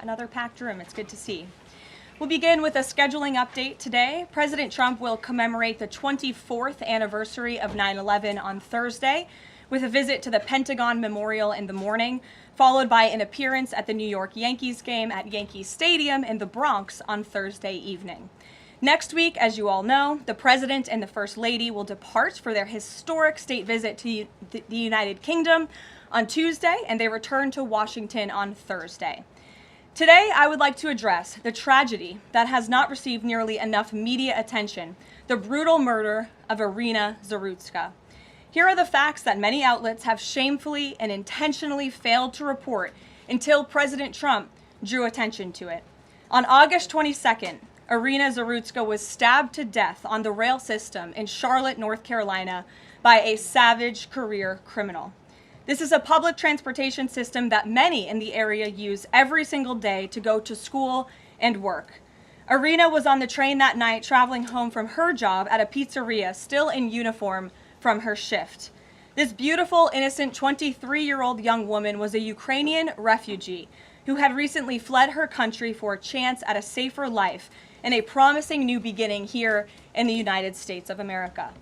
Another packed room, it's good to see. We'll begin with a scheduling update today. President Trump will commemorate the 24th anniversary of 9/11 on Thursday with a visit to the Pentagon Memorial in the morning, followed by an appearance at the New York Yankees game at Yankee Stadium in the Bronx on Thursday evening. Next week, as you all know, the President and the First Lady will depart for their historic state visit to the United Kingdom on Tuesday, and they return to Washington on Thursday. Today, I would like to address the tragedy that has not received nearly enough media attention, the brutal murder of Iryna Zarutska. Here are the facts that many outlets have shamefully and intentionally failed to report until President Trump drew attention to it. On August 22nd, Iryna Zarutska was stabbed to death on the rail system in Charlotte, North Carolina, by a savage career criminal. This is a public transportation system that many in the area use every single day to go to school and work. Iryna was on the train that night traveling home from her job at a pizzeria, still in uniform from her shift. This beautiful, innocent 23-year-old young woman was a Ukrainian refugee who had recently fled her country for a chance at a safer life and a promising new beginning here in the United States of America.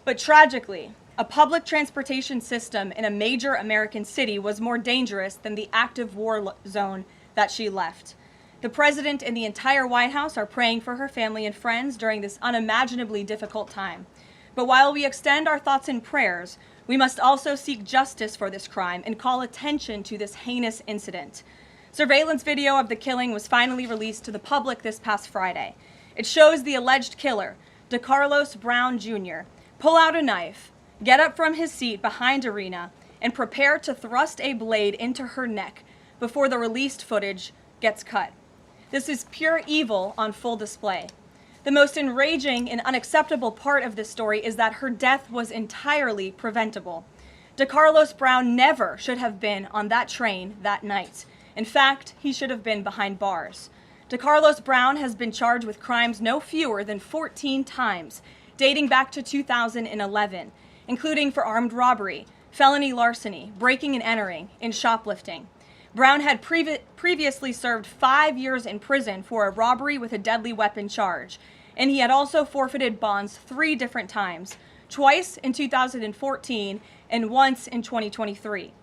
But tragically, a public transportation system in a major American city was more dangerous than the active war zone that she left. The President and the entire White House are praying for her family and friends during this unimaginably difficult time. But while we extend our thoughts and prayers, we must also seek justice for this crime and call attention to this heinous incident. Surveillance video of the killing was finally released to the public this past Friday. It shows the alleged killer, DeCarlos Brown Jr., pull out a knife, get up from his seat behind Iryna, and prepare to thrust a blade into her neck before the released footage gets cut. This is pure evil on full display. The most enraging and unacceptable part of this story is that her death was entirely preventable. DeCarlos Brown never should have been on that train that night. In fact, he should have been behind bars. DeCarlos Brown has been charged with crimes no fewer than 14 times, dating back to 2011. Including for armed robbery, felony larceny, breaking and entering, and shoplifting. Brown had previously served 5 years in prison for a robbery with a deadly weapon charge, and he had also forfeited bonds 3 different times, twice in 2014 and once in 2023.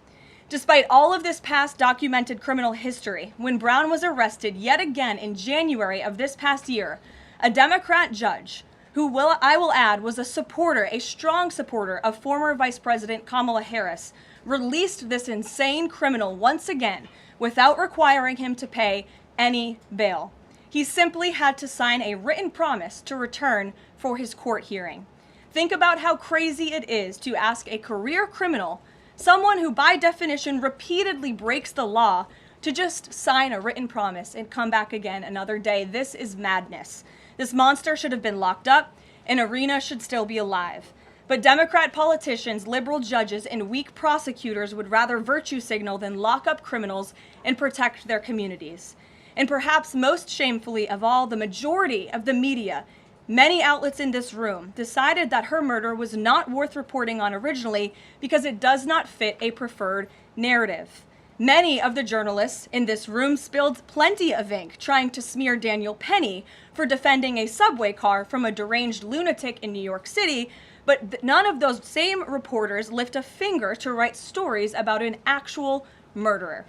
Despite all of this past documented criminal history, when Brown was arrested yet again in January of this past year, a Democrat judge, I will add, was a strong supporter of former Vice President Kamala Harris, released this insane criminal once again without requiring him to pay any bail. He simply had to sign a written promise to return for his court hearing. Think about how crazy it is to ask a career criminal, someone who by definition repeatedly breaks the law, to just sign a written promise and come back again another day. This is madness. This monster should have been locked up, and Iryna should still be alive. But Democrat politicians, liberal judges, and weak prosecutors would rather virtue signal than lock up criminals and protect their communities. And perhaps most shamefully of all, the majority of the media, many outlets in this room, decided that her murder was not worth reporting on originally because it does not fit a preferred narrative. Many of the journalists in this room spilled plenty of ink trying to smear Daniel Penny for defending a subway car from a deranged lunatic in New York City, but none of those same reporters lift a finger to write stories about an actual murderer.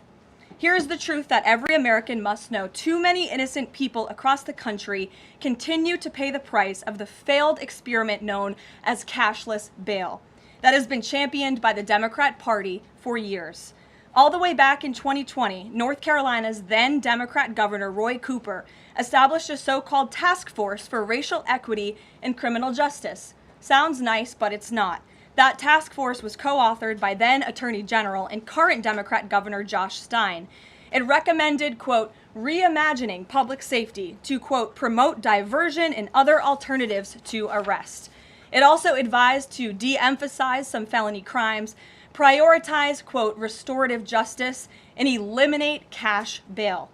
Here's the truth that every American must know. Too many innocent people across the country continue to pay the price of the failed experiment known as cashless bail that has been championed by the Democrat Party for years. All the way back in 2020, North Carolina's then Democrat Governor Roy Cooper established a so-called task force for racial equity and criminal justice. Sounds nice, but it's not. That task force was co-authored by then Attorney General and current Democrat Governor Josh Stein. It recommended, quote, reimagining public safety to, quote, promote diversion and other alternatives to arrest. It also advised to de-emphasize some felony crimes, prioritize, quote, restorative justice, and eliminate cash bail.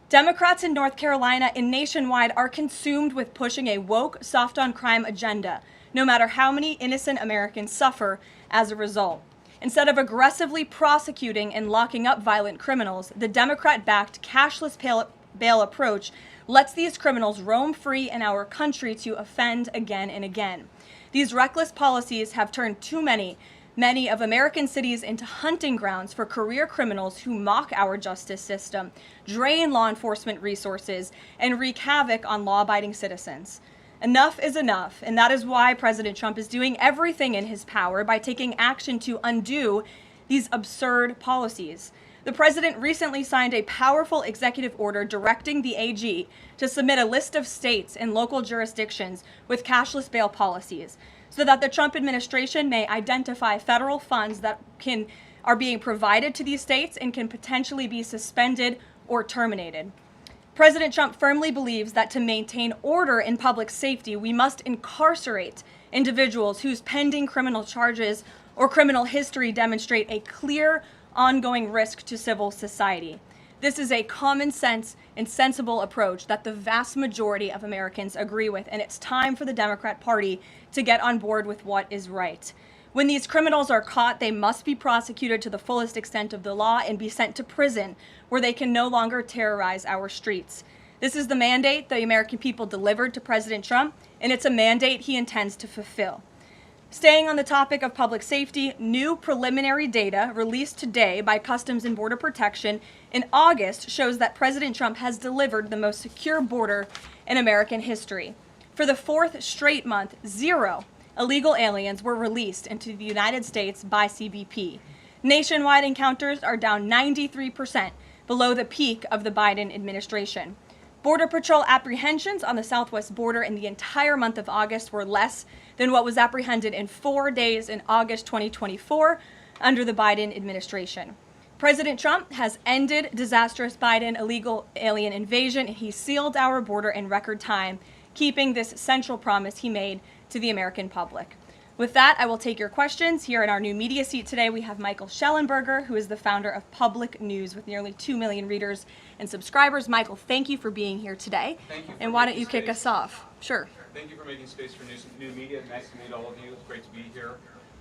Democrats in North Carolina and nationwide are consumed with pushing a woke, soft-on-crime agenda, no matter how many innocent Americans suffer as a result. Instead of aggressively prosecuting and locking up violent criminals, the Democrat-backed cashless bail approach lets these criminals roam free in our country to offend again and again. These reckless policies have turned too many of American cities into hunting grounds for career criminals who mock our justice system, drain law enforcement resources, and wreak havoc on law-abiding citizens. Enough is enough, and that is why President Trump is doing everything in his power by taking action to undo these absurd policies. The president recently signed a powerful executive order directing the AG to submit a list of states and local jurisdictions with cashless bail policies, so that the Trump administration may identify federal funds that are being provided to these states and can potentially be suspended or terminated. President Trump firmly believes that to maintain order in public safety, we must incarcerate individuals whose pending criminal charges or criminal history demonstrate a clear, ongoing risk to civil society. This is a common sense and sensible approach that the vast majority of Americans agree with, and it's time for the Democrat Party to get on board with what is right. When these criminals are caught, they must be prosecuted to the fullest extent of the law and be sent to prison, where they can no longer terrorize our streets. This is the mandate the American people delivered to President Trump, and it's a mandate he intends to fulfill. Staying on the topic of public safety, new preliminary data released today by Customs and Border Protection in August shows that President Trump has delivered the most secure border in American history. For the fourth straight month, 0 illegal aliens were released into the United States by CBP. Nationwide encounters are down 93% below the peak of the Biden administration. Border Patrol apprehensions on the southwest border in the entire month of August were less than what was apprehended in 4 days in August 2024 under the Biden administration. President Trump has ended disastrous Biden illegal alien invasion, and he sealed our border in record time, keeping this central promise he made to the American public. With that, I will take your questions. Here in our new media seat today, we have Michael Schellenberger, who is the founder of Public News with nearly 2 million readers and subscribers. Michael, thank you for being here today. Thank you. And why don't you kick us off? Sure. Thank you for making space for new media. Nice to meet all of you. It's great to be here.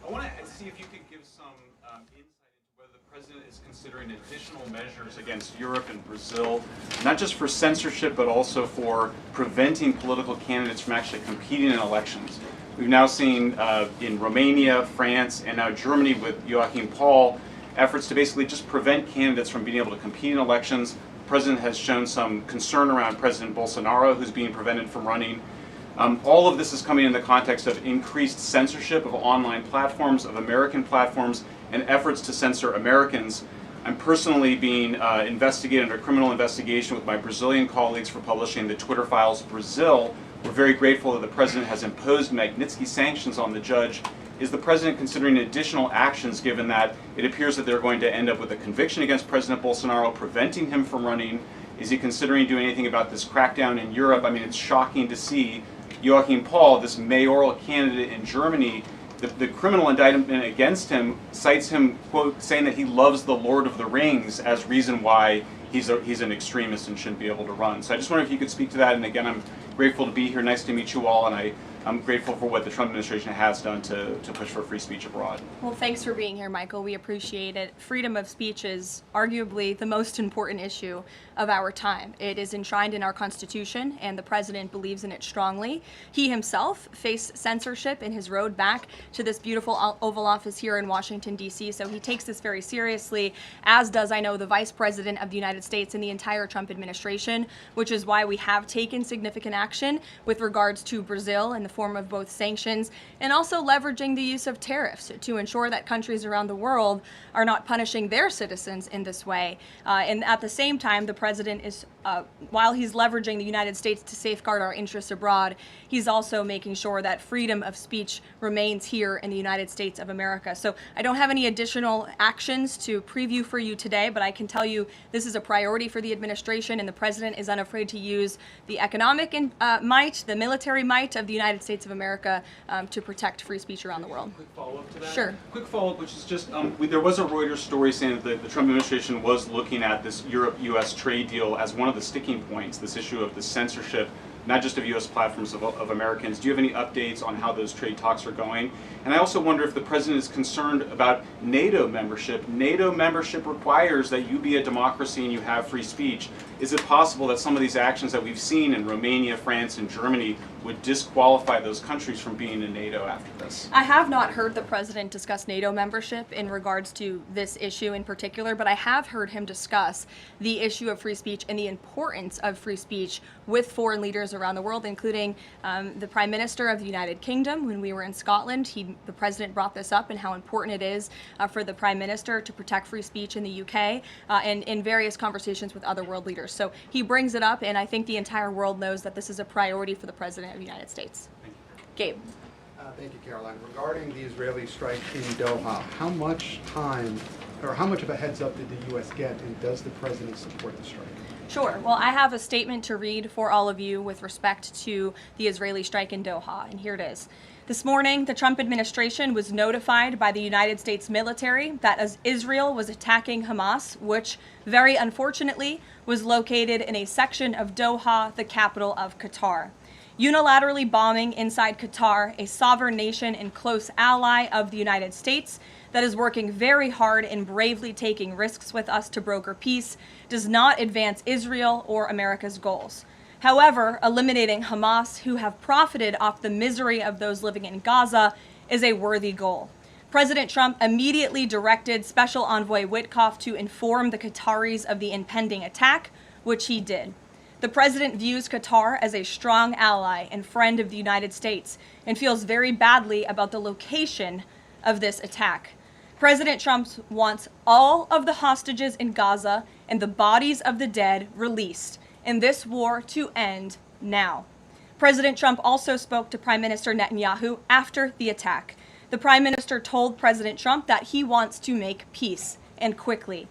I want to see if you could give some insight into whether the president is considering additional measures against Europe and Brazil, not just for censorship, but also for preventing political candidates from actually competing in elections. We've now seen in Romania, France, and now Germany with Joachim Paul, efforts to basically just prevent candidates from being able to compete in elections. The president has shown some concern around President Bolsonaro, who's being prevented from running. All of this is coming in the context of increased censorship of online platforms, of American platforms, and efforts to censor Americans. I'm personally being investigated under criminal investigation with my Brazilian colleagues for publishing the Twitter Files Brazil. We're very grateful that the president has imposed Magnitsky sanctions on the judge. Is the president considering additional actions, given that it appears that they're going to end up with a conviction against President Bolsonaro, preventing him from running? Is he considering doing anything about this crackdown in Europe? I mean, it's shocking to see Joachim Paul, this mayoral candidate in Germany, the criminal indictment against him cites him, quote, saying that he loves the Lord of the Rings as reason why he's an extremist and shouldn't be able to run. So I just wonder if you could speak to that. And again, I'm grateful to be here. Nice to meet you all. And I'm grateful for what the Trump administration has done to push for free speech abroad. Well, thanks for being here, Michael. We appreciate it. Freedom of speech is arguably the most important issue of our time. It is enshrined in our Constitution, and the president believes in it strongly. He himself faced censorship in his road back to this beautiful Oval Office here in Washington, D.C., so he takes this very seriously, as does, I know, the Vice President of the United States and the entire Trump administration, which is why we have taken significant action with regards to Brazil in the form of both sanctions and also leveraging the use of tariffs to ensure that countries around the world are not punishing their citizens in this way. And at the same time, the president is, while he's leveraging the United States to safeguard our interests abroad, he's also making sure that freedom of speech remains here in the United States of America. So I don't have any additional actions to preview for you today, but I can tell you this is a priority for the administration, and the president is unafraid to use the economic might, the military might of the United States of America to protect free speech around the world. Quick follow-up to that? Sure. Quick follow-up, which is just, there was a Reuters story saying that the Trump administration was looking at this Europe-U.S. trade deal as one of the sticking points, this issue of the censorship not just of U.S. platforms, of Americans. Do you have any updates on how those trade talks are going? And I also wonder if the president is concerned about NATO membership. NATO membership requires that you be a democracy and you have free speech. Is it possible that some of these actions that we've seen in Romania, France, and Germany would disqualify those countries from being in NATO after this? I have not heard the president discuss NATO membership in regards to this issue in particular, but I have heard him discuss the issue of free speech and the importance of free speech with foreign leaders around the world, including the Prime Minister of the United Kingdom. When we were in Scotland, the president brought this up and how important it is for the Prime Minister to protect free speech in the UK and in various conversations with other world leaders. So he brings it up, and I think the entire world knows that this is a priority for the President of the United States. Gabe. Thank you, Caroline. Regarding the Israeli strike in Doha, how much time or how much of a heads up did the U.S. get, and does the president support the strike? Sure. Well, I have a statement to read for all of you with respect to the Israeli strike in Doha, and here it is. This morning, the Trump administration was notified by the United States military that as Israel was attacking Hamas, which very unfortunately was located in a section of Doha, the capital of Qatar. Unilaterally bombing inside Qatar, a sovereign nation and close ally of the United States that is working very hard and bravely taking risks with us to broker peace, does not advance Israel or America's goals. However, eliminating Hamas, who have profited off the misery of those living in Gaza, is a worthy goal. President Trump immediately directed Special Envoy Witkoff to inform the Qataris of the impending attack, which he did. The president views Qatar as a strong ally and friend of the United States and feels very badly about the location of this attack. President Trump wants all of the hostages in Gaza and the bodies of the dead released, and this war to end now. President Trump also spoke to Prime Minister Netanyahu after the attack. The Prime Minister told President Trump that he wants to make peace, and quickly.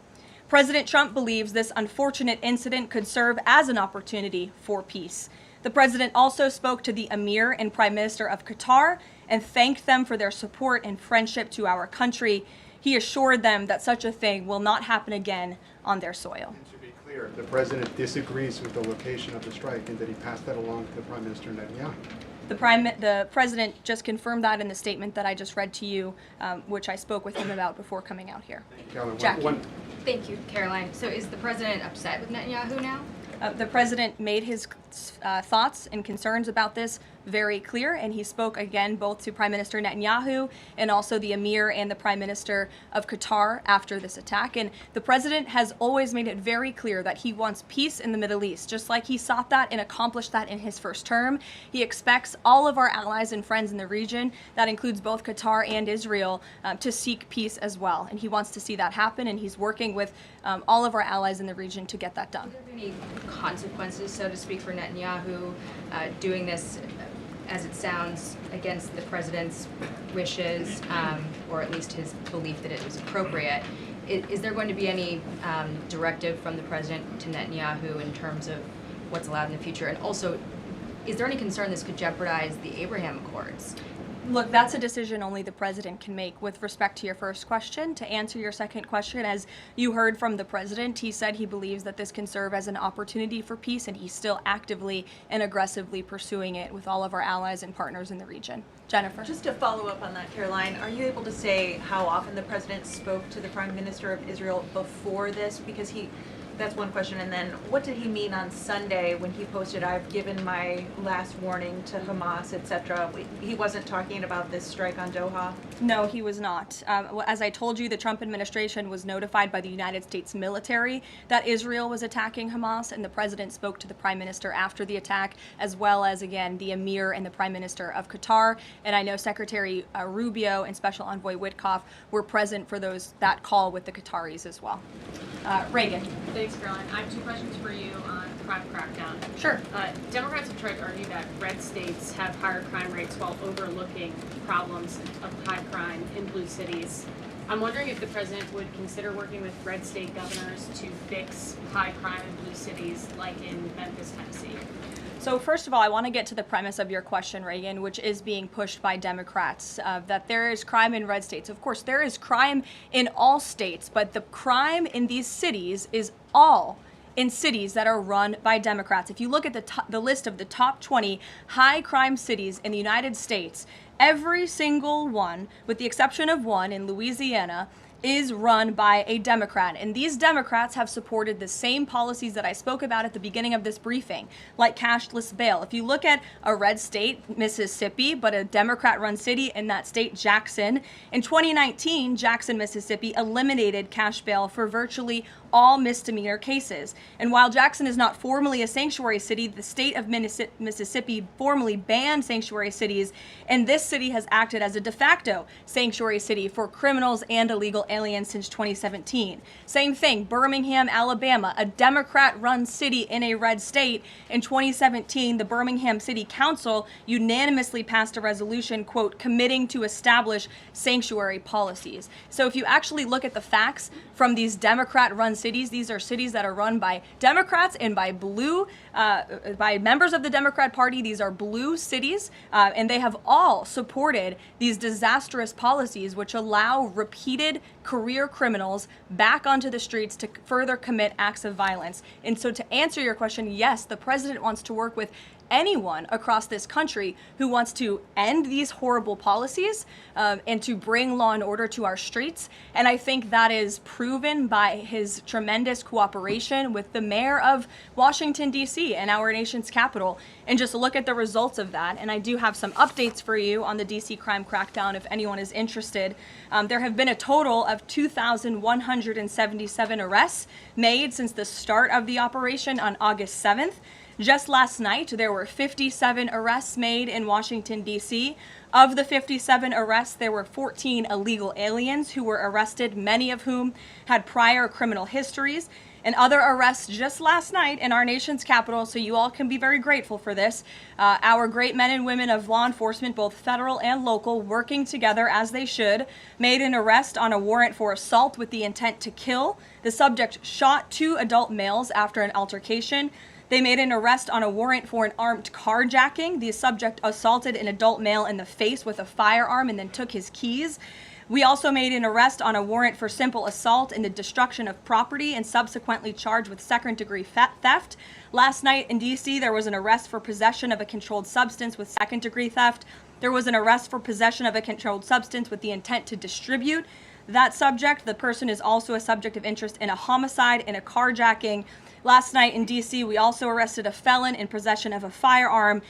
President Trump believes this unfortunate incident could serve as an opportunity for peace. The president also spoke to the Emir and Prime Minister of Qatar and thanked them for their support and friendship to our country. He assured them that such a thing will not happen again on their soil. And to be clear, the president disagrees with the location of the strike, and that he passed that along to Prime Minister Netanyahu. The president just confirmed that in the statement that I just read to you, which I spoke with him about before coming out here. Caroline, Jackie. Thank you, Caroline. So is the president upset with Netanyahu now? The president made his thoughts and concerns about this very clear, and he spoke again both to Prime Minister Netanyahu and also the Emir and the Prime Minister of Qatar after this attack. And the president has always made it very clear that he wants peace in the Middle East, just like he sought that and accomplished that in his first term. He expects all of our allies and friends in the region, that includes both Qatar and Israel, to seek peace as well. And he wants to see that happen, and he's working with all of our allies in the region to get that done. Are there any consequences, so to speak, for Netanyahu doing this, as it sounds, against the president's wishes, or at least his belief that it was appropriate? Is there going to be any directive from the president to Netanyahu in terms of what's allowed in the future? And also, is there any concern this could jeopardize the Abraham Accords? Look, that's a decision only the president can make. With respect to your first question, to answer your second question, as you heard from the president, he said he believes that this can serve as an opportunity for peace, and he's still actively and aggressively pursuing it with all of our allies and partners in the region. Jennifer. Just to follow up on that, Caroline, are you able to say how often the president spoke to the Prime Minister of Israel before this? Because that's one question. And then what did he mean on Sunday when he posted, "I've given my last warning to Hamas," etc.? He wasn't talking about this strike on Doha? No, he was not. As I told you, the Trump administration was notified by the United States military that Israel was attacking Hamas, and the president spoke to the Prime Minister after the attack, as well as, again, the Emir and the Prime Minister of Qatar. And I know Secretary Rubio and Special Envoy Witkoff were present for that call with the Qataris as well. Reagan. Thanks, Caroline. I have two questions for you on crime crackdown. Sure. Democrats have tried to argue that red states have higher crime rates while overlooking problems of high crime in blue cities. I'm wondering if the president would consider working with red state governors to fix high crime in blue cities like in Memphis, Tennessee. So first of all, I want to get to the premise of your question, Reagan, which is being pushed by Democrats, that there is crime in red states. Of course, there is crime in all states, but the crime in these cities is all in cities that are run by Democrats. If you look at the list of the top 20 high crime cities in the United States, every single one, with the exception of one in Louisiana, is run by a Democrat. And these Democrats have supported the same policies that I spoke about at the beginning of this briefing, like cashless bail. If you look at a red state, Mississippi, but a Democrat-run city in that state, Jackson, in 2019, Jackson, Mississippi eliminated cash bail for virtually all misdemeanor cases. And while Jackson is not formally a sanctuary city, the state of Mississippi formally banned sanctuary cities, and this city has acted as a de facto sanctuary city for criminals and illegal aliens since 2017. Same thing, Birmingham, Alabama, a Democrat-run city in a red state. In 2017, the Birmingham City Council unanimously passed a resolution, quote, committing to establish sanctuary policies. So if you actually look at the facts from these Democrat-run cities, these are cities that are run by Democrats and by by members of the Democrat Party. These are blue cities, and they have all supported these disastrous policies which allow repeated career criminals back onto the streets to further commit acts of violence. And so to answer your question, yes, the president wants to work with anyone across this country who wants to end these horrible policies and to bring law and order to our streets. And I think that is proven by his tremendous cooperation with the mayor of Washington, D.C. and our nation's capital. And just look at the results of that. And I do have some updates for you on the D.C. crime crackdown if anyone is interested. There have been a total of 2,177 arrests made since the start of the operation on August 7th. Just last night, there were 57 arrests made in Washington, D.C. Of the 57 arrests, there were 14 illegal aliens who were arrested, many of whom had prior criminal histories. And other arrests just last night in our nation's capital, so you all can be very grateful for this. Our great men and women of law enforcement, both federal and local, working together as they should, made an arrest on a warrant for assault with the intent to kill. The subject shot 2 adult males after an altercation. They made an arrest on a warrant for an armed carjacking. The subject assaulted an adult male in the face with a firearm and then took his keys. We also made an arrest on a warrant for simple assault and the destruction of property and subsequently charged with second-degree theft. Last night in D.C., there was an arrest for possession of a controlled substance with second-degree theft. There was an arrest for possession of a controlled substance with the intent to distribute. That subject, the person is also a subject of interest in a homicide and a carjacking. Last night in D.C., we also arrested a felon in possession of a firearm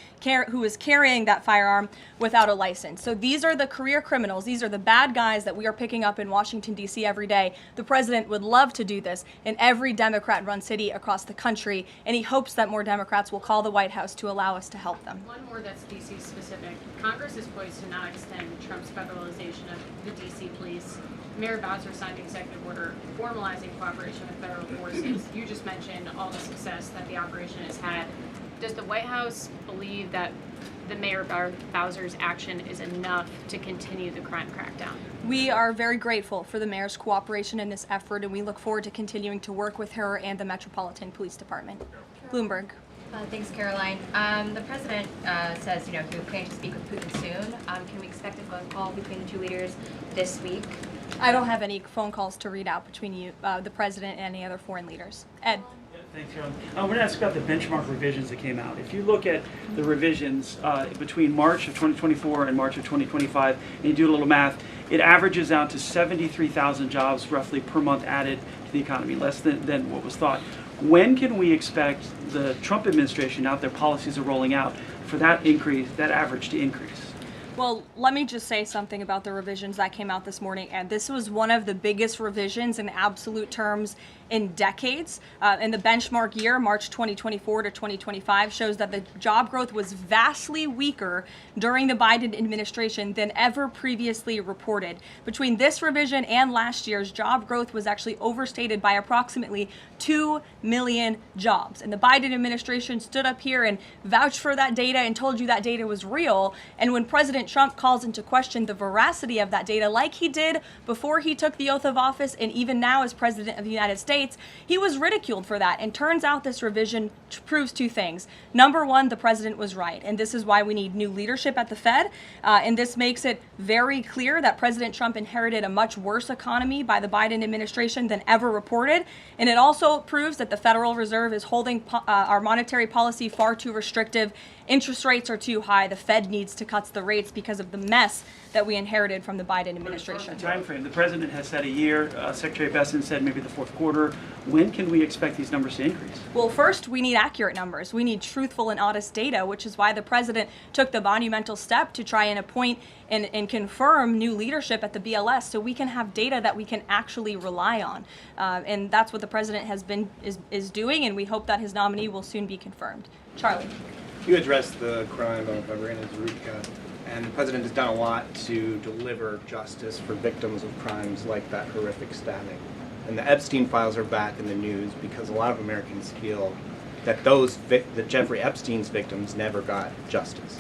who was carrying that firearm without a license. So these are the career criminals. These are the bad guys that we are picking up in Washington, D.C. every day. The president would love to do this in every Democrat-run city across the country, and he hopes that more Democrats will call the White House to allow us to help them. One more that's D.C. specific. Congress is poised to not extend Trump's federalization of the D.C. police. Mayor Bowser signed an executive order formalizing cooperation with federal forces. You just mentioned all the success that the operation has had. Does the White House believe that the Mayor Bowser's action is enough to continue the crime crackdown? We are very grateful for the mayor's cooperation in this effort, and we look forward to continuing to work with her and the Metropolitan Police Department. Bloomberg. Thanks, Caroline. The president says, he plans to speak with Putin soon. Can we expect a phone call between the two leaders this week? I don't have any phone calls to read out between you, the president, and any other foreign leaders. Ed. Thanks, Caroline. I want to ask about the benchmark revisions that came out. If you look at the revisions between March of 2024 and March of 2025, and you do a little math, it averages out to 73,000 jobs roughly per month added to the economy, less than what was thought. When can we expect the Trump administration, now that their policies are rolling out, for that increase, that average to increase? Well, let me just say something about the revisions that came out this morning. And this was one of the biggest revisions in absolute terms in decades. In the benchmark year, March 2024 to 2025, shows that the job growth was vastly weaker during the Biden administration than ever previously reported. Between this revision and last year's, job growth was actually overstated by approximately 2 million jobs. And the Biden administration stood up here and vouched for that data and told you that data was real. And when President Trump calls into question the veracity of that data, like he did before he took the oath of office and even now as President of the United States, States, he was ridiculed for that. And turns out this revision proves two things. Number one, the president was right, and this is why we need new leadership at the Fed. And this makes it very clear that President Trump inherited a much worse economy by the Biden administration than ever reported. And it also proves that the Federal Reserve is holding our monetary policy far too restrictive. Interest rates are too high. The Fed needs to cut the rates because of the mess that we inherited from the Biden administration. Time frame. The president has said a year. Secretary Bessent said maybe the fourth quarter. When can we expect these numbers to increase? Well, first, we need accurate numbers. We need truthful and honest data, which is why the president took the monumental step to try and appoint and confirm new leadership at the BLS so we can have data that we can actually rely on. And that's what the president is doing, and we hope that his nominee will soon be confirmed. Charlie. You addressed the crime of Irina Zarutska, and the president has done a lot to deliver justice for victims of crimes like that horrific stabbing. And the Epstein files are back in the news because a lot of Americans feel that that Jeffrey Epstein's victims never got justice.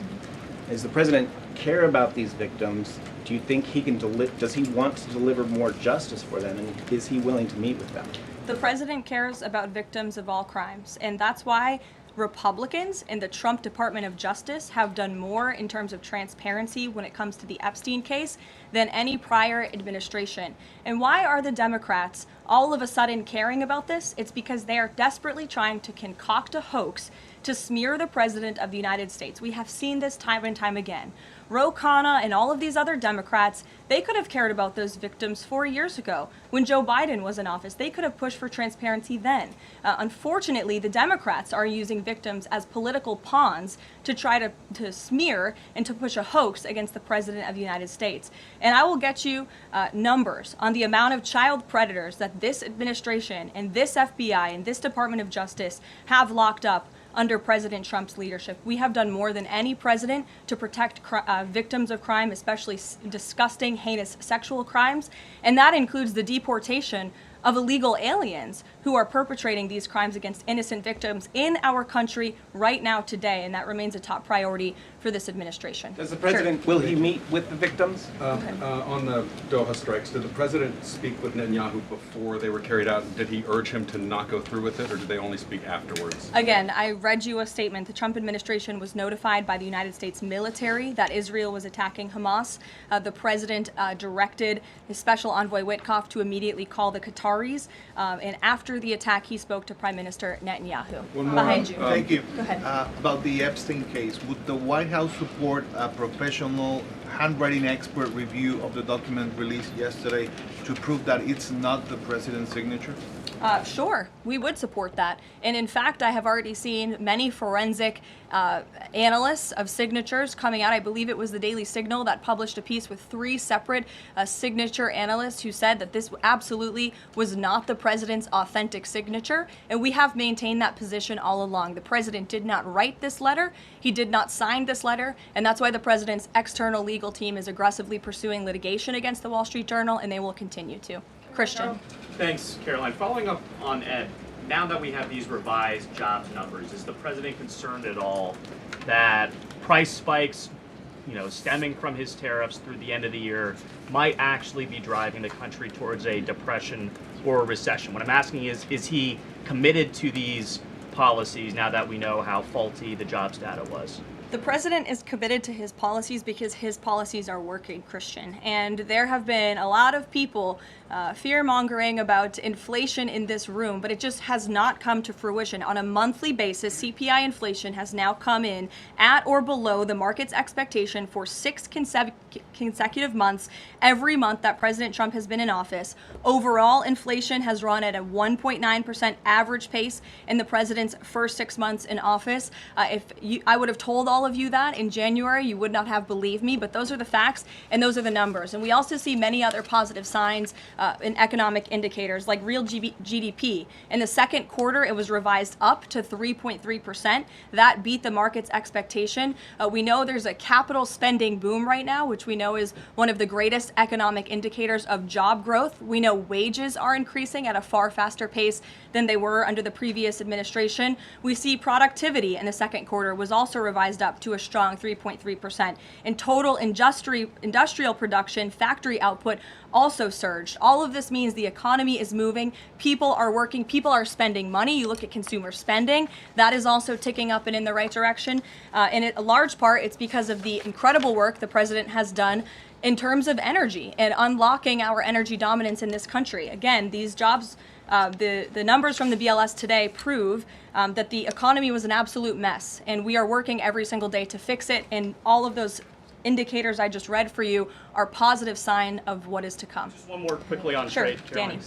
Does the president care about these victims? Do you think he can does he want to deliver more justice for them, and is he willing to meet with them? The president cares about victims of all crimes, and that's why Republicans in the Trump Department of Justice have done more in terms of transparency when it comes to the Epstein case than any prior administration. And why are the Democrats all of a sudden caring about this? It's because they are desperately trying to concoct a hoax to smear the President of the United States. We have seen this time and time again. Ro Khanna and all of these other Democrats, they could have cared about those victims 4 years ago when Joe Biden was in office. They could have pushed for transparency then. Unfortunately, the Democrats are using victims as political pawns to try to smear and to push a hoax against the President of the United States. And I will get you numbers on the amount of child predators that this administration and this FBI and this Department of Justice have locked up under President Trump's leadership. We have done more than any president to protect victims of crime, especially disgusting, heinous sexual crimes. And that includes the deportation of illegal aliens who are perpetrating these crimes against innocent victims in our country right now today. And that remains a top priority for this administration. Does the president, will he meet with the victims? On the Doha strikes, did the president speak with Netanyahu before they were carried out? Did he urge him to not go through with it, or did they only speak afterwards? Again, I read you a statement. The Trump administration was notified by the United States military that Israel was attacking Hamas. The president directed his special envoy Witkoff to immediately call the Qataris. And after the attack, he spoke to Prime Minister Netanyahu. One more. Behind you. Thank you. Go ahead. About the Epstein case, would the White House support a professional handwriting expert review of the document released yesterday to prove that it's not the president's signature? Sure, we would support that. And in fact, I have already seen many forensic analysts of signatures coming out. I believe it was the Daily Signal that published a piece with 3 separate signature analysts who said that this absolutely was not the president's authentic signature. And we have maintained that position all along. The president did not write this letter. He did not sign this letter. And that's why the president's external legal team is aggressively pursuing litigation against the Wall Street Journal, and they will continue to. Christian. Thanks, Caroline. Following up on Ed, now that we have these revised jobs numbers, is the president concerned at all that price spikes, stemming from his tariffs through the end of the year might actually be driving the country towards a depression or a recession? What I'm asking is he committed to these policies now that we know how faulty the jobs data was? The president is committed to his policies because his policies are working, Christian. And there have been a lot of people fear-mongering about inflation in this room, but it just has not come to fruition. On a monthly basis, CPI inflation has now come in at or below the market's expectation for 6 consecutive months, every month that President Trump has been in office. Overall, inflation has run at a 1.9% average pace in the president's first 6 months in office. I would have told all of you that in January, you would not have believed me, but those are the facts and those are the numbers. And we also see many other positive signs in economic indicators like real GDP. In the second quarter, it was revised up to 3.3%. That beat the market's expectation. We know there's a capital spending boom right now, which we know is one of the greatest economic indicators of job growth. We know wages are increasing at a far faster pace than they were under the previous administration. We see productivity in the second quarter was also revised up to a strong 3.3%. And total industrial production, factory output also surged All of this means the economy is moving, people are working, people are spending money. You look at consumer spending, that is also ticking up and in the right direction. And a large part, it's because of the incredible work the president has done in terms of energy and unlocking our energy dominance in this country. Again, these jobs, the numbers from the BLS today prove that the economy was an absolute mess, and we are working every single day to fix it, and all of those indicators I just read for you are positive sign of what is to come. Just one more quickly on Sure, trade, Danny.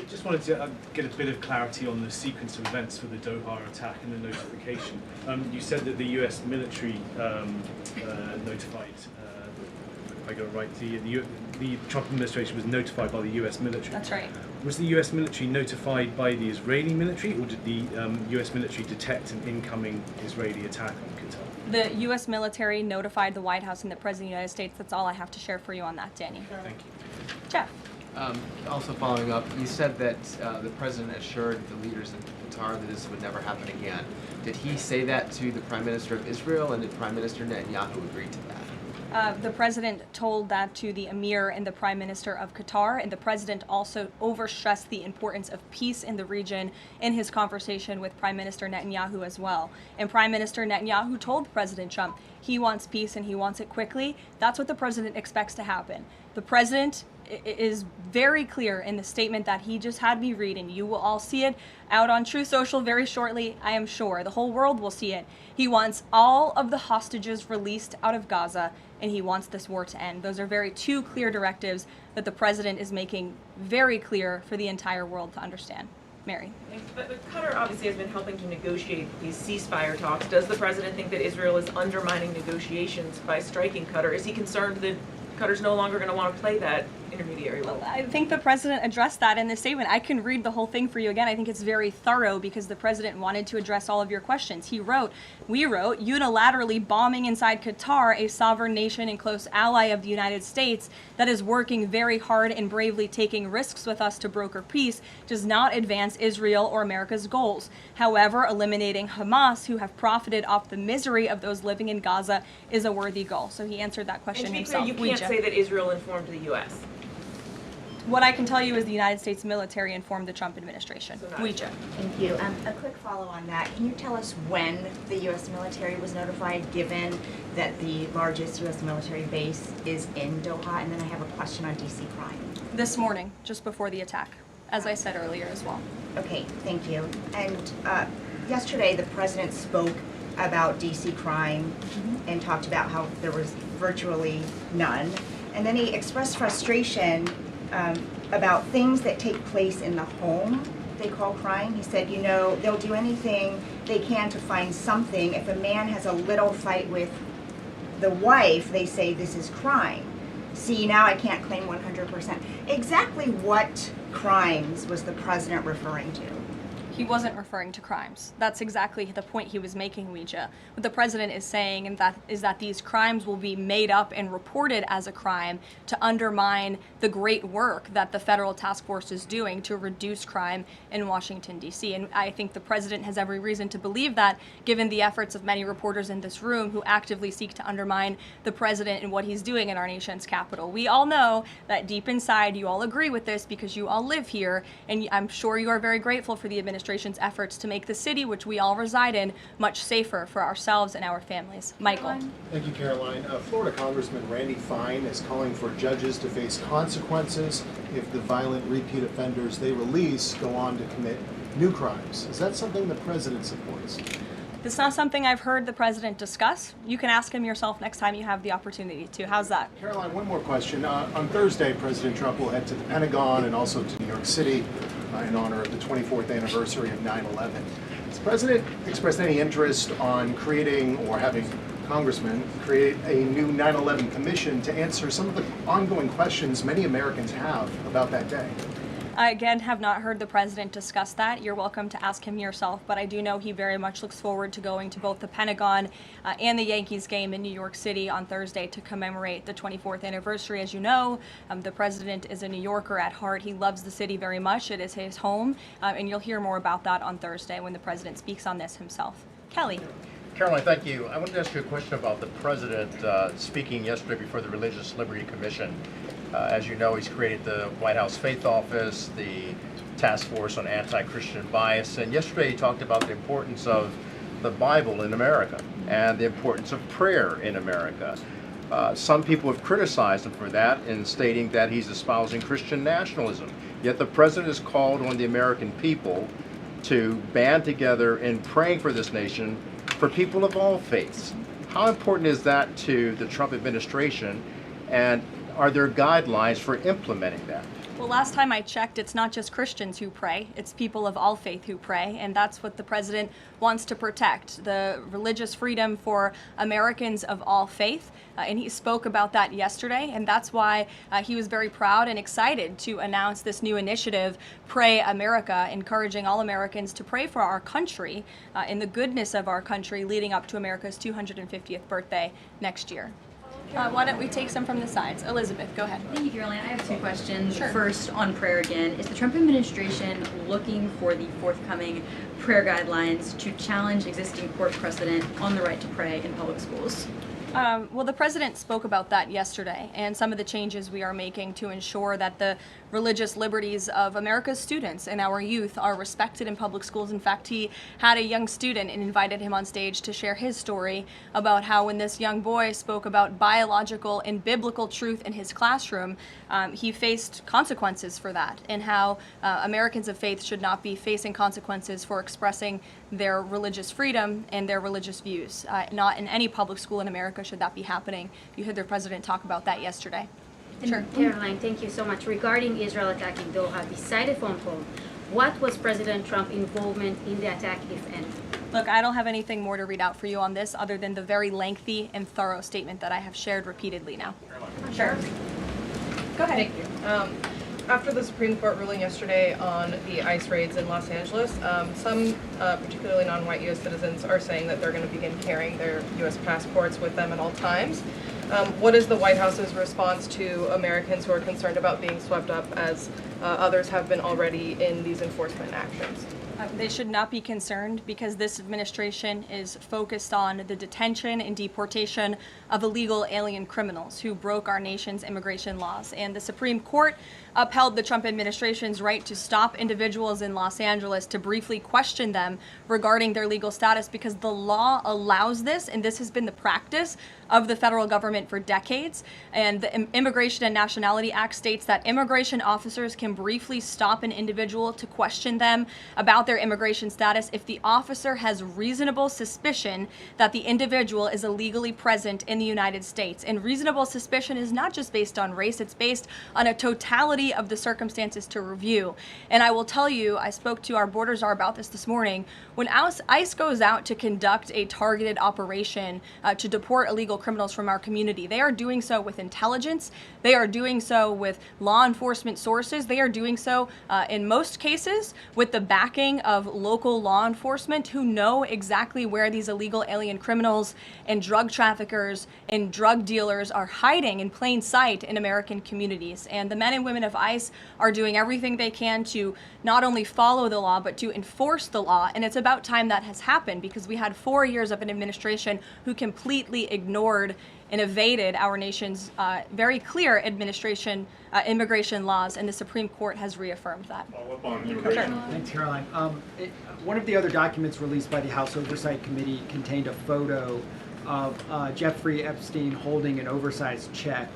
Just wanted to get a bit of clarity on the sequence of events for the Doha attack and the notification. You said that the U.S. military notified, if I got it right, the Trump administration was notified by the U.S. military. That's right. Was the U.S. military notified by the Israeli military, or did the U.S. military detect an incoming Israeli attack on Qatar? The U.S. military notified the White House and the President of the United States. That's all I have to share for you on that, Danny. Thank you. Jeff. Also following up, you said that the president assured the leaders in Qatar that this would never happen again. Did he say that to the Prime Minister of Israel, and did Prime Minister Netanyahu agree to that? The president told that to the emir and the prime minister of Qatar, and the president also overstressed the importance of peace in the region in his conversation with Prime Minister Netanyahu as well. And Prime Minister Netanyahu told President Trump he wants peace and he wants it quickly. That's what the president expects to happen. The president is very clear in the statement that he just had me read, and you will all see it out on Truth Social very shortly, I am sure. The whole world will see it. He wants all of the hostages released out of Gaza, and he wants this war to end. Those are two clear directives that the president is making very clear for the entire world to understand. Mary. But Qatar obviously has been helping to negotiate these ceasefire talks. Does the president think that Israel is undermining negotiations by striking Qatar? Is he concerned that Qatar's no longer going to want to play that intermediary role? Well, I think the president addressed that in the statement. I can read the whole thing for you again. I think it's very thorough because the president wanted to address all of your questions. We wrote, unilaterally bombing inside Qatar, a sovereign nation and close ally of the United States that is working very hard and bravely taking risks with us to broker peace, does not advance Israel or America's goals. However, eliminating Hamas, who have profited off the misery of those living in Gaza, is a worthy goal. So he answered that question and to be himself. Clear, you can't say that Israel informed the U.S. What I can tell you is the United States military informed the Trump administration. Thank you. A quick follow on that. Can you tell us when the U.S. military was notified, given that the largest U.S. military base is in Doha? And then I have a question on D.C. crime. This morning, just before the attack, as I said earlier as well. Okay, thank you. And yesterday, the president spoke about D.C. crime and talked about how there was virtually none. And then he expressed frustration about things that take place in the home they call crime. He said, they'll do anything they can to find something. If a man has a little fight with the wife, they say this is crime. See, now I can't claim 100%. Exactly what crimes was the president referring to? He wasn't referring to crimes. That's exactly the point he was making, Ouija. What the president is saying is that these crimes will be made up and reported as a crime to undermine the great work that the federal task force is doing to reduce crime in Washington, D.C. And I think the president has every reason to believe that, given the efforts of many reporters in this room who actively seek to undermine the president and what he's doing in our nation's capital. We all know that deep inside you all agree with this because you all live here, and I'm sure you are very grateful for the administration's efforts to make the city, which we all reside in, much safer for ourselves and our families. Michael. Thank you, Caroline. Florida Congressman Randy Fine is calling for judges to face consequences if the violent repeat offenders they release go on to commit new crimes. Is that something the president supports? It's not something I've heard the president discuss. You can ask him yourself next time you have the opportunity to. How's that? Caroline, one more question. On Thursday, President Trump will head to the Pentagon and also to New York City in honor of the 24th anniversary of 9/11. Has the president expressed any interest on creating or having congressmen create a new 9/11 commission to answer some of the ongoing questions many Americans have about that day? I, again, have not heard the president discuss that. You're welcome to ask him yourself, but I do know he very much looks forward to going to both the Pentagon and the Yankees game in New York City on Thursday to commemorate the 24th anniversary. As you know, the president is a New Yorker at heart. He loves the city very much. It is his home, and you'll hear more about that on Thursday when the president speaks on this himself. Kelly. Karoline, thank you. I wanted to ask you a question about the president speaking yesterday before the Religious Liberty Commission. As you know, he's created the White House Faith Office, the Task Force on Anti-Christian Bias, and yesterday he talked about the importance of the Bible in America and the importance of prayer in America. Some people have criticized him for that in stating that he's espousing Christian nationalism. Yet the president has called on the American people to band together in praying for this nation for people of all faiths. How important is that to the Trump administration, and are there guidelines for implementing that? Well, last time I checked, it's not just Christians who pray, it's people of all faith who pray, and that's what the president wants to protect, the religious freedom for Americans of all faith. And he spoke about that yesterday, and that's why he was very proud and excited to announce this new initiative, Pray America, encouraging all Americans to pray for our country and the goodness of our country leading up to America's 250th birthday next year. Why don't we take some from the sides? Elizabeth, go ahead. Thank you, Caroline. I have two questions. Sure. First, on prayer again. Is the Trump administration looking for the forthcoming prayer guidelines to challenge existing court precedent on the right to pray in public schools? Well, the president spoke about that yesterday, and some of the changes we are making to ensure that the religious liberties of America's students and our youth are respected in public schools. In fact, he had a young student and invited him on stage to share his story about how when this young boy spoke about biological and biblical truth in his classroom, he faced consequences for that, and how Americans of faith should not be facing consequences for expressing their religious freedom and their religious views. Not in any public school in America should that be happening. You heard the president talk about that yesterday. Sure. Caroline, thank you so much. Regarding Israel attacking Doha, beside the phone call, what was President Trump's involvement in the attack, if any? Look, I don't have anything more to read out for you on this other than the very lengthy and thorough statement that I have shared repeatedly now. Sure. Go ahead. Thank you. After the Supreme Court ruling yesterday on the ICE raids in Los Angeles, some particularly non-white U.S. citizens are saying that they're going to begin carrying their U.S. passports with them at all times. What is the White House's response to Americans who are concerned about being swept up, as others have been already, in these enforcement actions? They should not be concerned, because this administration is focused on the detention and deportation of illegal alien criminals who broke our nation's immigration laws. And the Supreme Court upheld the Trump administration's right to stop individuals in Los Angeles to briefly question them regarding their legal status, because the law allows this, and this has been the practice of the federal government for decades. And the Immigration and Nationality Act states that immigration officers can briefly stop an individual to question them about their immigration status if the officer has reasonable suspicion that the individual is illegally present in the United States. And reasonable suspicion is not just based on race, it's based on a totality of the circumstances to review. And I will tell you, I spoke to our border czar about this morning. When ICE goes out to conduct a targeted operation to deport illegal criminals from our community, they are doing so with intelligence, they are doing so with law enforcement sources, they are doing so in most cases with the backing of local law enforcement who know exactly where these illegal alien criminals and drug traffickers and drug dealers are hiding in plain sight in American communities. And the men and women of ICE are doing everything they can to not only follow the law, but to enforce the law. And it's about time that has happened, because we had 4 years of an administration who completely ignored and evaded our nation's very clear immigration laws, and the Supreme Court has reaffirmed that. Thanks, Caroline. One of the other documents released by the House Oversight Committee contained a photo of Jeffrey Epstein holding an oversized check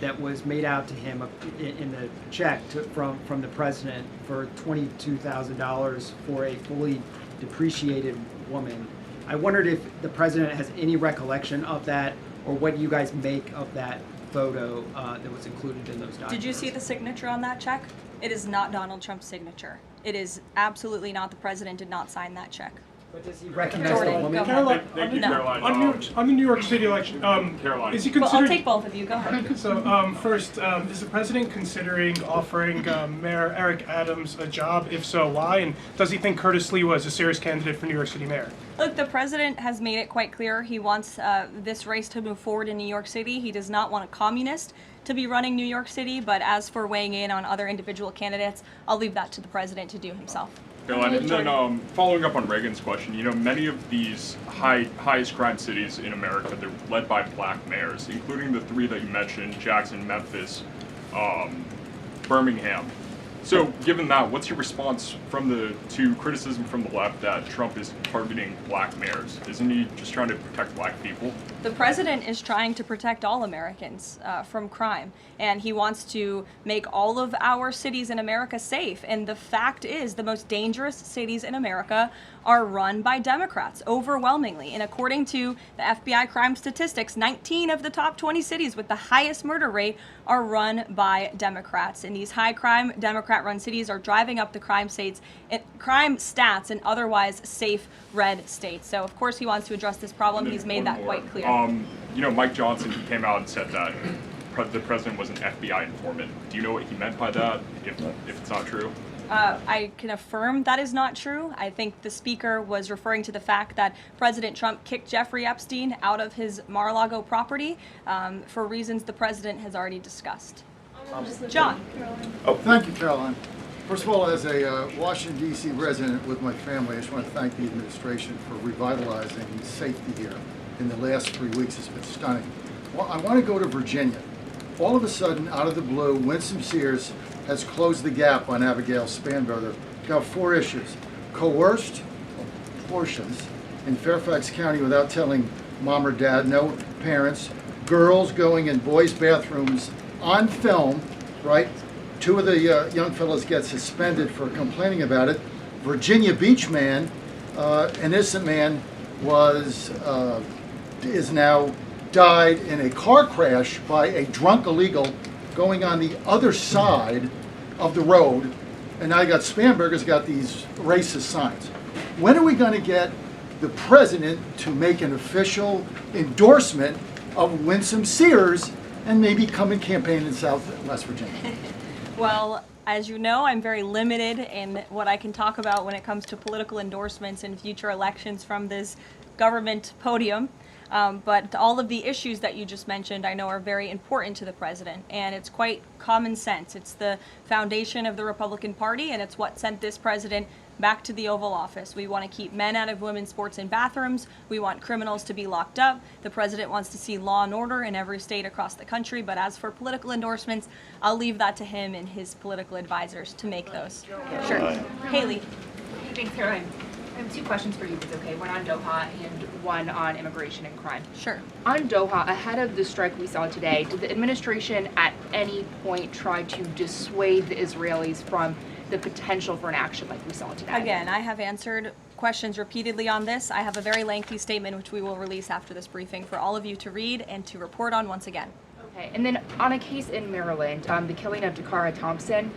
that was made out to him in the check from the president for $22,000 for a fully depreciated woman. I wondered if the president has any recollection of that, or what you guys make of that photo that was included in those documents. Did you see the signature on that check? It is not Donald Trump's signature. It is absolutely not. The president did not sign that check. But does he recognize the woman? Caroline, Thank you, Caroline. on the New York City election, Caroline. is he Well, considering? I'll take both of you. Go ahead. So first, is the president considering offering Mayor Eric Adams a job? If so, why? And does he think Curtis Lee was a serious candidate for New York City mayor? Look, the president has made it quite clear he wants this race to move forward in New York City. He does not want a communist to be running New York City, but as for weighing in on other individual candidates, I'll leave that to the president to do himself. Caroline, and then following up on Reagan's question, many of these highest crime cities in America, they're led by black mayors, including the three that you mentioned, Jackson, Memphis, Birmingham. So given that, what's your response to criticism from the left that Trump is targeting black mayors? Isn't he just trying to protect black people? The president is trying to protect all Americans from crime, and he wants to make all of our cities in America safe. And the fact is, the most dangerous cities in America are run by Democrats, overwhelmingly. And according to the FBI crime statistics, 19 of the top 20 cities with the highest murder rate are run by Democrats. And these high-crime, Democrat-run cities are driving up the crime stats in otherwise safe red states. So, of course, he wants to address this problem. He's made that quite clear. Mike Johnson, he came out and said that the president was an FBI informant. Do you know what he meant by that, if it's not true? I can affirm that is not true. I think the speaker was referring to the fact that President Trump kicked Jeffrey Epstein out of his Mar-a-Lago property for reasons the president has already discussed. John. Oh, thank you, Caroline. First of all, as a Washington, D.C. resident with my family, I just want to thank the administration for revitalizing safety here in the last 3 weeks. It's been stunning. Well, I want to go to Virginia. All of a sudden, out of the blue, Winsome Sears has closed the gap on Abigail Spanberger. Got 4 issues. Coerced abortions in Fairfax County without telling mom or dad, no parents, girls going in boys' bathrooms on film, right? 2 of the young fellows get suspended for complaining about it. Virginia Beach man, an innocent man, is now died in a car crash by a drunk illegal going on the other side of the road, and now you got Spanberger's got these racist signs. When are we going to get the president to make an official endorsement of Winsome Sears and maybe come and campaign in South West Virginia? Well, as you know, I'm very limited in what I can talk about when it comes to political endorsements in future elections from this government podium. But all of the issues that you just mentioned I know are very important to the president, and it's quite common sense. It's the foundation of the Republican Party, and it's what sent this president back to the Oval Office. We want to keep men out of women's sports and bathrooms. We want criminals to be locked up. The president wants to see law and order in every state across the country, but as for political endorsements, I'll leave that to him and his political advisors to make those. Sure. Haley. Thanks, Caroline. I have 2 questions for you, if it's okay. One on Doha and one on immigration and crime. Sure. On Doha, ahead of the strike we saw today, did the administration at any point try to dissuade the Israelis from the potential for an action like we saw today? Again, I have answered questions repeatedly on this. I have a very lengthy statement which we will release after this briefing for all of you to read and to report on once again. Okay, and then on a case in Maryland, the killing of Dakara Thompson,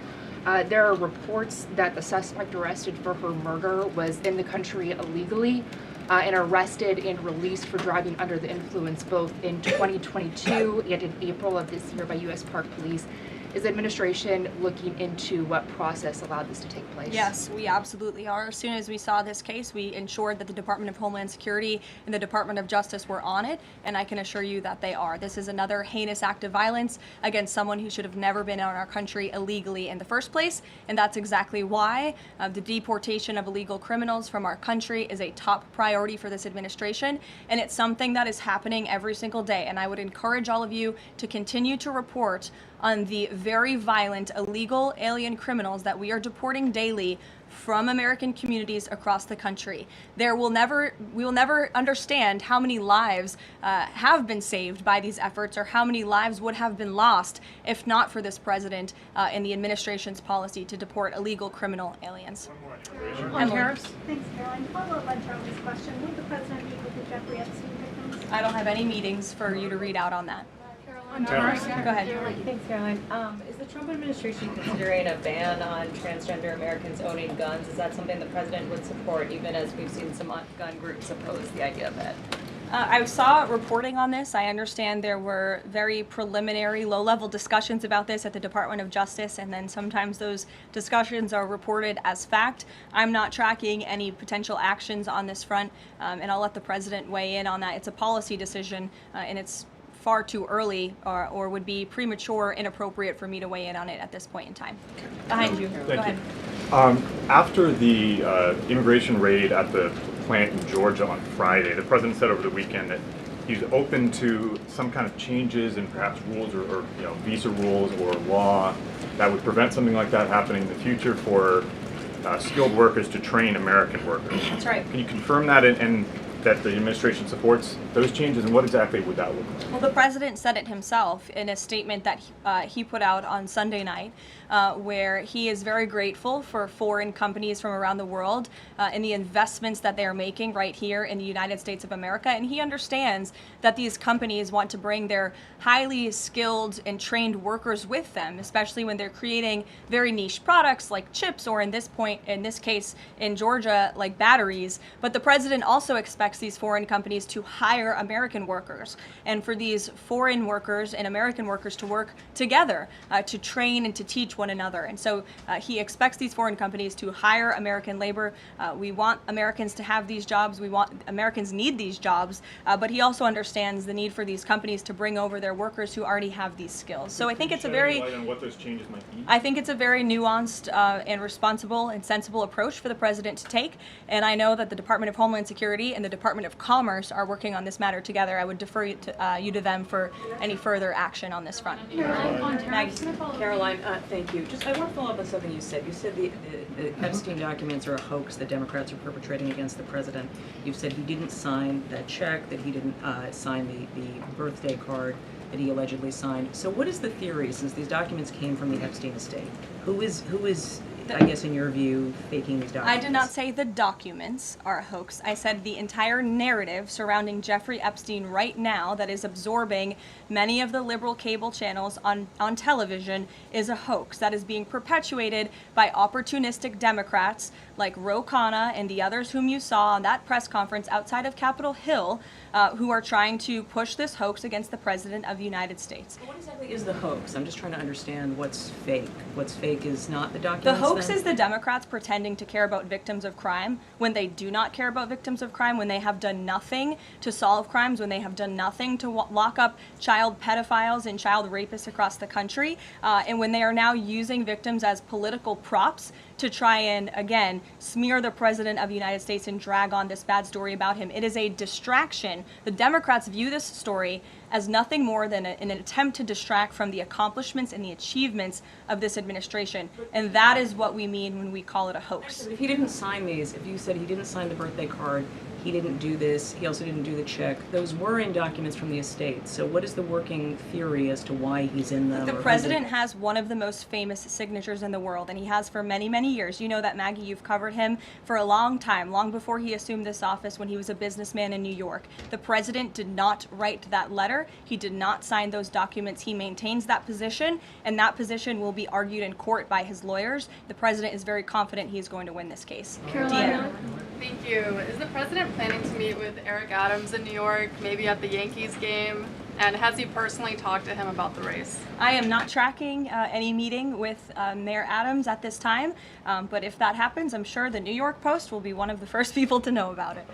there are reports that the suspect arrested for her murder was in the country illegally and arrested and released for driving under the influence both in 2022 and in April of this year by U.S. Park Police. Is the administration looking into what process allowed this to take place? Yes, we absolutely are. As soon as we saw this case, we ensured that the Department of Homeland Security and the Department of Justice were on it, and I can assure you that they are. This is another heinous act of violence against someone who should have never been in our country illegally in the first place, and that's exactly why the deportation of illegal criminals from our country is a top priority for this administration, and it's something that is happening every single day, and I would encourage all of you to continue to report on the very violent illegal alien criminals that we are deporting daily from American communities across the country. We will never understand how many lives have been saved by these efforts or how many lives would have been lost if not for this president and the administration's policy to deport illegal criminal aliens. On tariffs? Thanks, Caroline. Follow up on Charlie's question. Will the president meet with the Jeffrey Epstein victims? I don't have any meetings for you to read out on that. On tariffs? Go ahead. Thanks, Caroline. Is the Trump administration considering a ban on transgender Americans owning guns? Is that something the president would support, even as we've seen some gun groups oppose the idea of it? I saw reporting on this. I understand there were very preliminary, low-level discussions about this at the Department of Justice, and then sometimes those discussions are reported as fact. I'm not tracking any potential actions on this front, and I'll let the president weigh in on that. It's a policy decision, and it's far too early or would be premature, inappropriate for me to weigh in on it at this point in time. Behind you. Go ahead. After the immigration raid at the plant in Georgia on Friday, the president said over the weekend that he's open to some kind of changes in perhaps rules or visa rules or law that would prevent something like that happening in the future for skilled workers to train American workers. That's right. Can you confirm that and that the administration supports those changes, and what exactly would that look like? Well, the president said it himself in a statement that he put out on Sunday night, where he is very grateful for foreign companies from around the world and the investments that they are making right here in the United States of America. And he understands that these companies want to bring their highly skilled and trained workers with them, especially when they're creating very niche products like chips, or in this case in Georgia, like batteries. But the president also expects these foreign companies to hire American workers, and for these foreign workers and American workers to work together to train and to teach one another. And so he expects these foreign companies to hire American labor. We want Americans to have these jobs. Americans need these jobs, but he also understands the need for these companies to bring over their workers who already have these skills. So I think it's a very, what those changes might be? I think it's a very nuanced and responsible and sensible approach for the president to take. And I know that the Department of Homeland Security and the Department of Commerce are working on this matter together. I would defer you to them for any further action on this front. Caroline, thank you. Just I want to follow up on something you said. You said the Epstein documents are a hoax that Democrats are perpetrating against the president. You've said he didn't sign that check, that he didn't sign the birthday card that he allegedly signed. So what is the theory, since these documents came from the Epstein estate? Who is I guess in your view, faking these documents? I did not say the documents are a hoax. I said the entire narrative surrounding Jeffrey Epstein right now that is absorbing many of the liberal cable channels on television is a hoax that is being perpetuated by opportunistic Democrats like Ro Khanna and the others whom you saw on that press conference outside of Capitol Hill, who are trying to push this hoax against the President of the United States. What exactly is the hoax? I'm just trying to understand what's fake. What's fake is not the documents. The hoax is the Democrats pretending to care about victims of crime when they do not care about victims of crime, when they have done nothing to solve crimes, when they have done nothing to lock up child pedophiles and child rapists across the country, and when they are now using victims as political props to try and, again, smear the President of the United States and drag on this bad story about him. It is a distraction. The Democrats view this story as nothing more than an attempt to distract from the accomplishments and the achievements of this administration. And that is what we mean when we call it a hoax. If he didn't sign these, if you said he didn't sign the birthday card, he didn't do this, he also didn't do the check, those were in documents from the estate. So what is the working theory as to why he's in them? The president has one of the most famous signatures in the world, and he has for many, many years. You know that, Maggie, you've covered him for a long time, long before he assumed this office when he was a businessman in New York. The president did not write that letter. He did not sign those documents. He maintains that position, and that position will be argued in court by his lawyers. The president is very confident he is going to win this case. Caroline, thank you. Is the president planning to meet with Eric Adams in New York, maybe at the Yankees game? And has he personally talked to him about the race? I am not tracking any meeting with Mayor Adams at this time, but if that happens, I'm sure the New York Post will be one of the first people to know about it.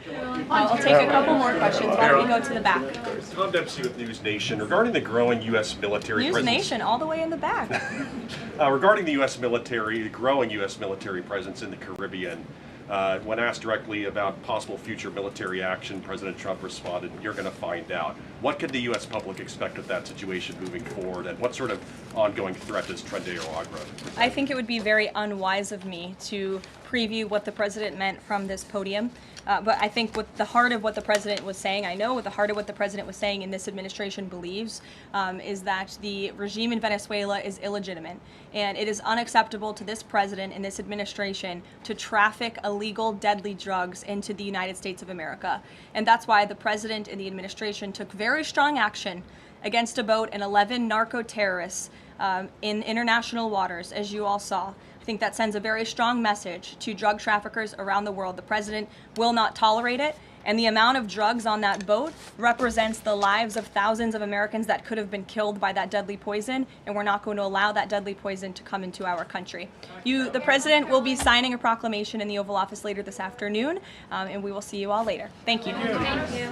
I'll take a couple more questions. Why don't we go to the back? Tom Dempsey with News Nation. Regarding the growing U.S. military News presence... Nation, all the way in the back. Regarding the U.S. military, the growing U.S. military presence in the Caribbean, when asked directly about possible future military action, President Trump responded, "You're going to find out." What could the U.S. public expect of that situation moving forward, and what sort of ongoing threat does Trendeo Agra present? I think it would be very unwise of me to preview what the president meant from this podium. But I think with the heart of what the president was saying, I know what the heart of what the president was saying in this administration believes is that the regime in Venezuela is illegitimate. And it is unacceptable to this president and this administration to traffic illegal, deadly drugs into the United States of America. And that's why the president and the administration took very strong action against a boat and 11 narco-terrorists in international waters, as you all saw. I think that sends a very strong message to drug traffickers around the world. The president will not tolerate it, and the amount of drugs on that boat represents the lives of thousands of Americans that could have been killed by that deadly poison, and we're not going to allow that deadly poison to come into our country. The president will be signing a proclamation in the Oval Office later this afternoon, and we will see you all later. Thank you. Thank you.